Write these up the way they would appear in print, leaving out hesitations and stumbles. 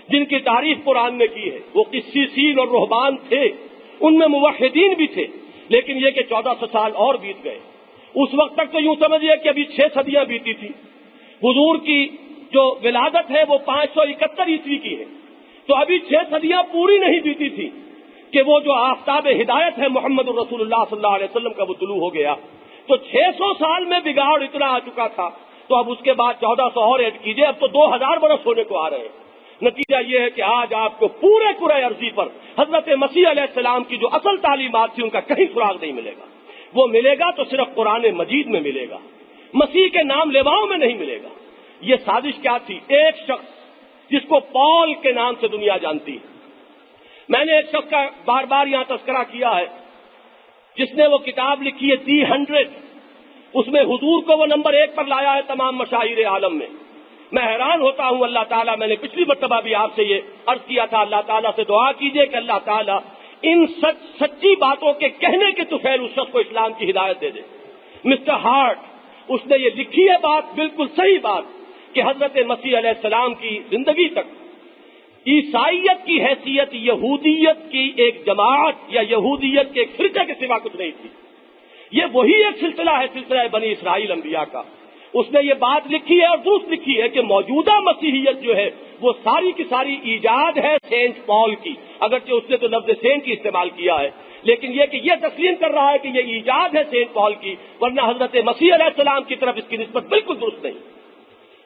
جن کی تعریف قرآن نے کی ہے وہ قسیسین اور رہبان تھے، ان میں موحدین بھی تھے، لیکن یہ کہ 1400 سال اور بیت گئے۔ اس وقت تک تو یوں سمجھئے کہ ابھی 6 صدیاں بیتی تھی۔ حضور کی جو ولادت ہے وہ 571 عیسوی کی ہے، تو ابھی 6 صدیاں پوری نہیں بیتی تھی کہ وہ جو آفتاب ہدایت ہے محمد الرسول اللہ صلی اللہ علیہ وسلم کا وہ طلوع ہو گیا۔ تو 600 سال میں بگاڑ اتنا آ چکا تھا، تو اب اس کے بعد 1400 اور ایڈ کیجئے، اب تو 2000 برس ہونے کو آ رہے ہیں۔ نتیجہ یہ ہے کہ آج آپ کو پورے کرۂ ارضی پر حضرت مسیح علیہ السلام کی جو اصل تعلیمات تھی ان کا کہیں سراغ نہیں ملے گا۔ وہ ملے گا تو صرف قرآن مجید میں ملے گا، مسیح کے نام لیواؤں میں نہیں ملے گا۔ یہ سازش کیا تھی؟ ایک شخص جس کو پال کے نام سے دنیا جانتی ہے، میں نے ایک شخص کا بار بار یہاں تذکرہ کیا ہے جس نے وہ کتاب لکھی ہے دی 100، اس میں حضور کو وہ نمبر 1 پر لایا ہے تمام مشاہیر عالم میں۔ میں حیران ہوتا ہوں، اللہ تعالیٰ، میں نے پچھلی مرتبہ بھی آپ سے یہ عرض کیا تھا، اللہ تعالیٰ سے دعا کیجئے کہ اللہ تعالیٰ ان سچی باتوں کے کہنے کے طفیل اس شخص کو اسلام کی ہدایت دے دے۔ مسٹر ہارٹ، اس نے یہ لکھی ہے بات، بالکل صحیح بات، کہ حضرت مسیح علیہ السلام کی زندگی تک عیسائیت کی حیثیت یہودیت کی ایک جماعت یا یہودیت کے ایک فرقے کے سوا کچھ نہیں تھی۔ یہ وہی ایک سلسلہ ہے، سلسلہ بنی اسرائیل انبیاء کا۔ اس نے یہ بات لکھی ہے اور درست لکھی ہے کہ موجودہ مسیحیت جو ہے وہ ساری کی ساری ایجاد ہے سینٹ پال کی، اگرچہ اس نے تو لفظ سینٹ کی استعمال کیا ہے، لیکن یہ کہ یہ تسلیم کر رہا ہے کہ یہ ایجاد ہے سینٹ پال کی، ورنہ حضرت مسیح علیہ السلام کی طرف اس کی نسبت بالکل درست نہیں۔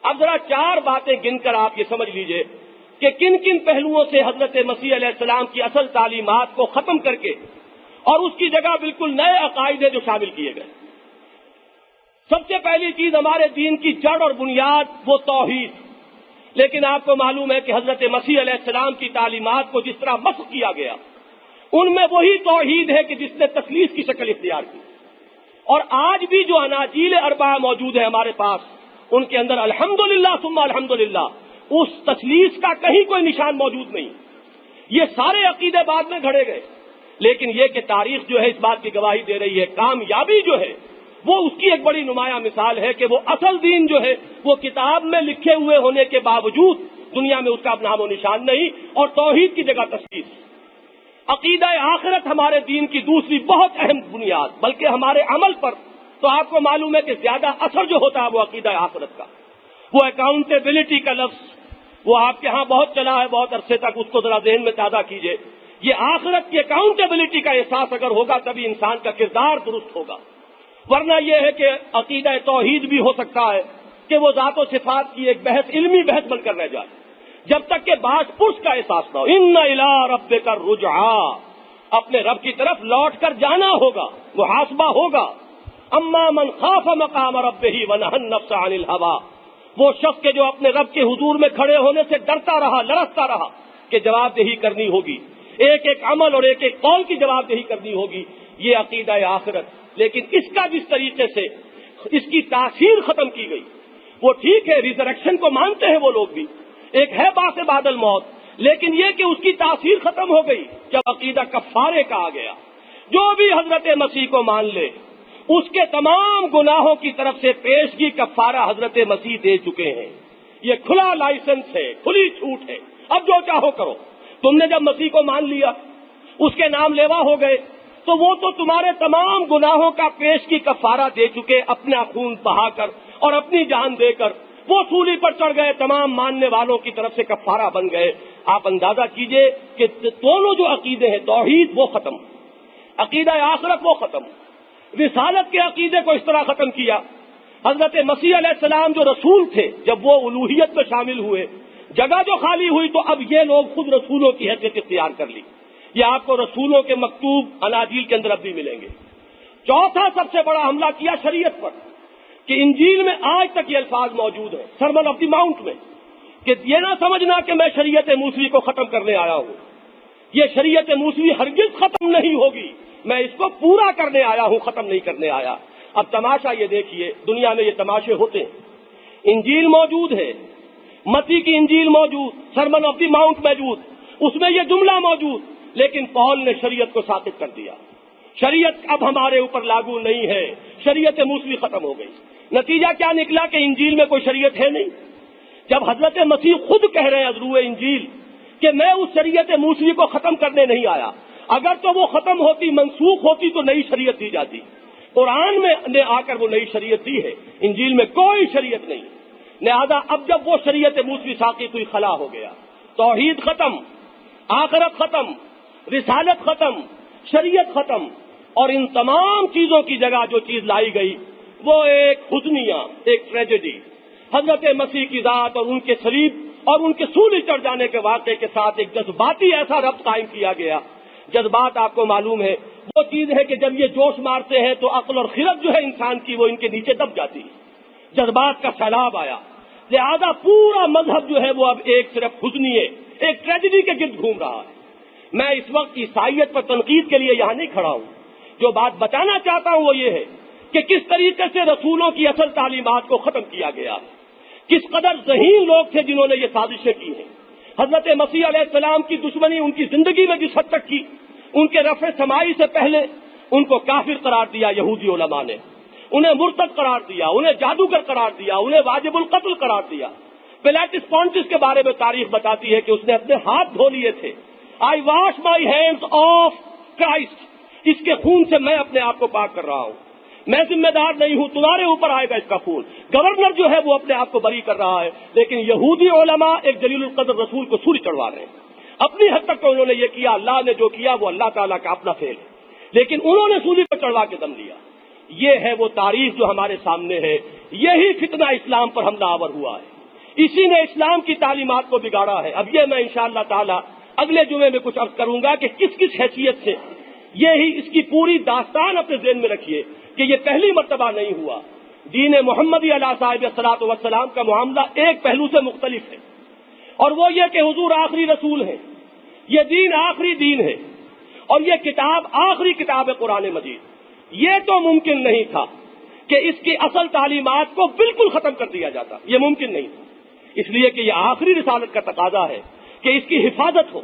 اب ذرا 4 باتیں گن کر آپ یہ سمجھ لیجئے کہ کن کن پہلوؤں سے حضرت مسیح علیہ السلام کی اصل تعلیمات کو ختم کر کے اور اس کی جگہ بالکل نئے عقائد جو شامل کیے گئے۔ سب سے پہلی چیز ہمارے دین کی جڑ اور بنیاد وہ توحید، لیکن آپ کو معلوم ہے کہ حضرت مسیح علیہ السلام کی تعلیمات کو جس طرح مسخ کیا گیا ان میں وہی توحید ہے کہ جس نے تثلیث کی شکل اختیار کی، اور آج بھی جو اناجیل اربعہ موجود ہے ہمارے پاس ان کے اندر الحمدللہ ثم الحمدللہ اس تثلیث کا کہیں کوئی نشان موجود نہیں۔ یہ سارے عقیدے بعد میں گھڑے گئے، لیکن یہ کہ تاریخ جو ہے اس بات کی گواہی دے رہی ہے، کامیابی جو ہے وہ اس کی ایک بڑی نمایاں مثال ہے کہ وہ اصل دین جو ہے وہ کتاب میں لکھے ہوئے ہونے کے باوجود دنیا میں اس کا نام و نشان نہیں، اور توحید کی جگہ تثلیث۔ عقیدہ آخرت ہمارے دین کی دوسری بہت اہم بنیاد، بلکہ ہمارے عمل پر تو آپ کو معلوم ہے کہ زیادہ اثر جو ہوتا ہے وہ عقیدہ آخرت کا۔ وہ اکاؤنٹیبلٹی کا لفظ وہ آپ کے ہاں بہت چلا ہے بہت عرصے تک، اس کو ذرا ذہن میں تازہ کیجئے۔ یہ آخرت کی اکاؤنٹیبلٹی کا احساس اگر ہوگا تبھی انسان کا کردار درست ہوگا، ورنہ یہ ہے کہ عقیدہ توحید بھی ہو سکتا ہے کہ وہ ذات و صفات کی ایک بحث، علمی بحث بن کر رہ جائے، جب تک کہ باس پرس کا احساس نہ ہو۔ ان الی ربک الرجعا، اپنے رب کی طرف لوٹ کر جانا ہوگا، محاسبہ ہوگا۔ اما من خاف مقام ربہ ونہى النفس عن الہوى، وہ شخص کے جو اپنے رب کے حضور میں کھڑے ہونے سے ڈرتا رہا، لرزتا رہا کہ جواب دہی کرنی ہوگی، ایک ایک عمل اور ایک ایک قول کی جواب دہی کرنی ہوگی، یہ عقیدہ آخرت۔ لیکن اس کا جس طریقے سے اس کی تاثیر ختم کی گئی، وہ ٹھیک ہے، ریزریکشن کو مانتے ہیں وہ لوگ بھی، ایک ہے بعث بعد الموت، لیکن یہ کہ اس کی تاثیر ختم ہو گئی جب عقیدہ کفارے کا آ گیا۔ جو بھی حضرت مسیح کو مان لے اس کے تمام گناہوں کی طرف سے پیشگی کفارہ حضرت مسیح دے چکے ہیں۔ یہ کھلا لائسنس ہے، کھلی چھوٹ ہے، اب جو چاہو کرو۔ تم نے جب مسیح کو مان لیا، اس کے نام لیوا ہو گئے، تو وہ تو تمہارے تمام گناہوں کا پیشگی کفارہ دے چکے، اپنا خون بہا کر اور اپنی جان دے کر وہ سولی پر چڑھ گئے، تمام ماننے والوں کی طرف سے کفارہ بن گئے۔ آپ اندازہ کیجئے کہ دونوں جو عقیدے ہیں، توحید وہ ختم، عقیدہ آخرت وہ ختم۔ رسالت کے عقیدے کو اس طرح ختم کیا۔ حضرت مسیح علیہ السلام جو رسول تھے، جب وہ الوہیت میں شامل ہوئے، جگہ جو خالی ہوئی تو اب یہ لوگ خود رسولوں کی حیثیت اختیار کر لی۔ یہ آپ کو رسولوں کے مکتوب اناجیل کے اندر اب بھی ملیں گے۔ چوتھا سب سے بڑا حملہ کیا شریعت پر، کہ انجیل میں آج تک یہ الفاظ موجود ہیں سرمن آف دی ماؤنٹ میں، کہ یہ نہ سمجھنا کہ میں شریعت موسوی کو ختم کرنے آیا ہوں، یہ شریعت موسوی ہرگز ختم نہیں ہوگی، میں اس کو پورا کرنے آیا ہوں، ختم نہیں کرنے آیا۔ اب تماشا یہ دیکھیے، دنیا میں یہ تماشے ہوتے ہیں، انجیل موجود ہے، متی کی انجیل موجود، سرمن آف دی ماؤنٹ موجود، اس میں یہ جملہ موجود، لیکن پال نے شریعت کو ساقط کر دیا۔ شریعت اب ہمارے اوپر لاگو نہیں ہے، شریعت موسوی ختم ہو گئی۔ نتیجہ کیا نکلا کہ انجیل میں کوئی شریعت ہے نہیں۔ جب حضرت مسیح خود کہہ رہے ہیں ازروع انجیل کہ میں اس شریعت موسوی کو ختم کرنے نہیں آیا. اگر تو وہ ختم ہوتی، منسوخ ہوتی تو نئی شریعت دی جاتی. قرآن میں نے آ کر وہ نئی شریعت دی ہے، انجیل میں کوئی شریعت نہیں. لہذا اب جب وہ شریعت موسوی ساقط ہوئی، خلا ہو گیا، توحید ختم، آخرت ختم، رسالت ختم، شریعت ختم، اور ان تمام چیزوں کی جگہ جو چیز لائی گئی وہ ایک حزنیہ، ایک ٹریجڈی، حضرت مسیح کی ذات اور ان کے صلیب اور ان کے سولی چڑھ جانے کے واقعے کے ساتھ ایک جذباتی ایسا ربط قائم کیا گیا. جذبات آپ کو معلوم ہے وہ چیز ہے کہ جب یہ جوش مارتے ہیں تو عقل اور خرد جو ہے انسان کی وہ ان کے نیچے دب جاتی ہے. جذبات کا سیلاب آیا، لہذا پورا مذہب جو ہے وہ اب ایک صرف حزنیے، ایک ٹریجڈی کے گرد گھوم رہا ہے. میں اس وقت عیسائیت پر تنقید کے لیے یہاں نہیں کھڑا ہوں. جو بات بتانا چاہتا ہوں وہ یہ ہے کہ کس طریقے سے رسولوں کی اصل تعلیمات کو ختم کیا گیا، کس قدر ذہین لوگ تھے جنہوں نے یہ سازشیں کی ہیں. حضرت مسیح علیہ السلام کی دشمنی ان کی زندگی میں جس حد تک کی، ان کے رفع سمائی سے پہلے ان کو کافر قرار دیا یہودی علماء نے، انہیں مرتد قرار دیا، انہیں جادوگر قرار دیا، انہیں واجب القتل قرار دیا. پیلاٹس پونٹس کے بارے میں تاریخ بتاتی ہے کہ اس نے اپنے ہاتھ دھو لیے تھے. I wash my hands of Christ, اس کے خون سے میں اپنے آپ کو پاک کر رہا ہوں، میں ذمہ دار نہیں ہوں، تمہارے اوپر آئے گا اس کا خون. گورنر جو ہے وہ اپنے آپ کو بری کر رہا ہے، لیکن یہودی علماء ایک جلیل القدر رسول کو سولی چڑھوا رہے ہیں. اپنی حد تک تو انہوں نے یہ کیا، اللہ نے جو کیا وہ اللہ تعالیٰ کا اپنا فعل ہے، لیکن انہوں نے سولی پر چڑھوا کے دم لیا. یہ ہے وہ تاریخ جو ہمارے سامنے ہے. یہی فتنہ اسلام پر حملہ آور ہوا ہے، اسی نے اسلام کی تعلیمات کو بگاڑا ہے. اب یہ میں انشاءاللہ تعالی اگلے جمعے میں کچھ عرض کروں گا کہ کس کس حیثیت سے یہی اس کی پوری داستان اپنے ذہن میں رکھیے کہ یہ پہلی مرتبہ نہیں ہوا. دین محمدی علیہ صاحب الصلاۃ والسلام کا معاملہ ایک پہلو سے مختلف ہے، اور وہ یہ کہ حضور آخری رسول ہیں، یہ دین آخری دین ہے، اور یہ کتاب آخری کتاب ہے قرآن مجید. یہ تو ممکن نہیں تھا کہ اس کی اصل تعلیمات کو بالکل ختم کر دیا جاتا، یہ ممکن نہیں تھا، اس لیے کہ یہ آخری رسالت کا تقاضا ہے کہ اس کی حفاظت ہو.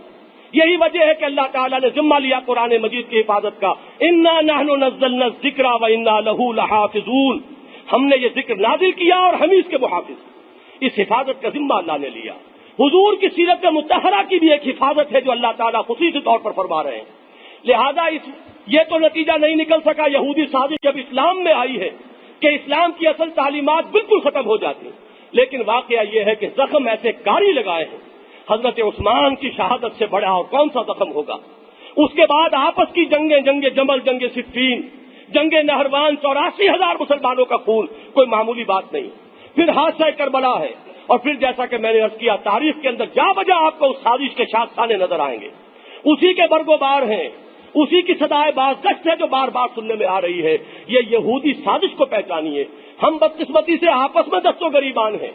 یہی وجہ ہے کہ اللہ تعالیٰ نے ذمہ لیا قرآن مجید کی حفاظت کا. انا نحن نزلنا الذکر وانا لہ لحافظون، ہم نے یہ ذکر نازل کیا اور ہم اس کے محافظ. اس حفاظت کا ذمہ اللہ نے لیا. حضور کی سیرت مطہرہ کی بھی ایک حفاظت ہے جو اللہ تعالیٰ خصوصی طور پر فرما رہے ہیں. لہذا یہ تو نتیجہ نہیں نکل سکا یہودی سازش جب اسلام میں آئی ہے کہ اسلام کی اصل تعلیمات بالکل ختم ہو جاتی، لیکن واقعہ یہ ہے کہ زخم ایسے کاری لگائے ہیں. حضرت عثمان کی شہادت سے بڑا اور کون سا زخم ہوگا؟ اس کے بعد آپس کی جنگیں، جنگ جمل، جنگ صفین، جنگ نہروان، 84,000 مسلمانوں کا خون کوئی معمولی بات نہیں. پھر حادثہ کربلا ہے، اور پھر جیسا کہ میں نے عرض کیا تاریخ کے اندر جا بجا آپ کو اس سازش کے شاخسانے نظر آئیں گے. اسی کے برگ و بار ہیں، اسی کی صدائے بازگشت ہے جو بار بار سننے میں آ رہی ہے. یہ یہودی سازش کو پہچانیے. ہم بدقسمتی سے آپس میں دست و گریبان ہیں،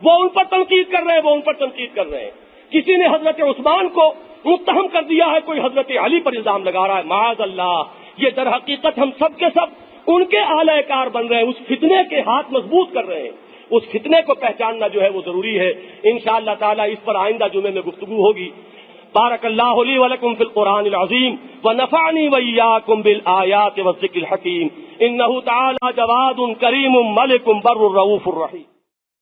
وہ ان پر تنقید کر رہے ہیں، وہ ان پر تنقید کر رہے ہیں. کسی نے حضرت عثمان کو متہم کر دیا ہے، کوئی حضرت علی پر الزام لگا رہا ہے. معاذ اللہ، یہ در حقیقت ہم سب کے سب ان کے اعلی کار بن رہے ہیں، اس فتنے کے ہاتھ مضبوط کر رہے ہیں. اس فتنے کو پہچاننا جو ہے وہ ضروری ہے. انشاءاللہ تعالی اس پر آئندہ جمعے میں گفتگو ہوگی. بارک اللہ لی ولکم فی القرآن العظیم ونفعنی وإیاکم بالآیات والذکر الحکیم. انہ تعالی جواد کریم ملک بر الرؤوف الرحیم.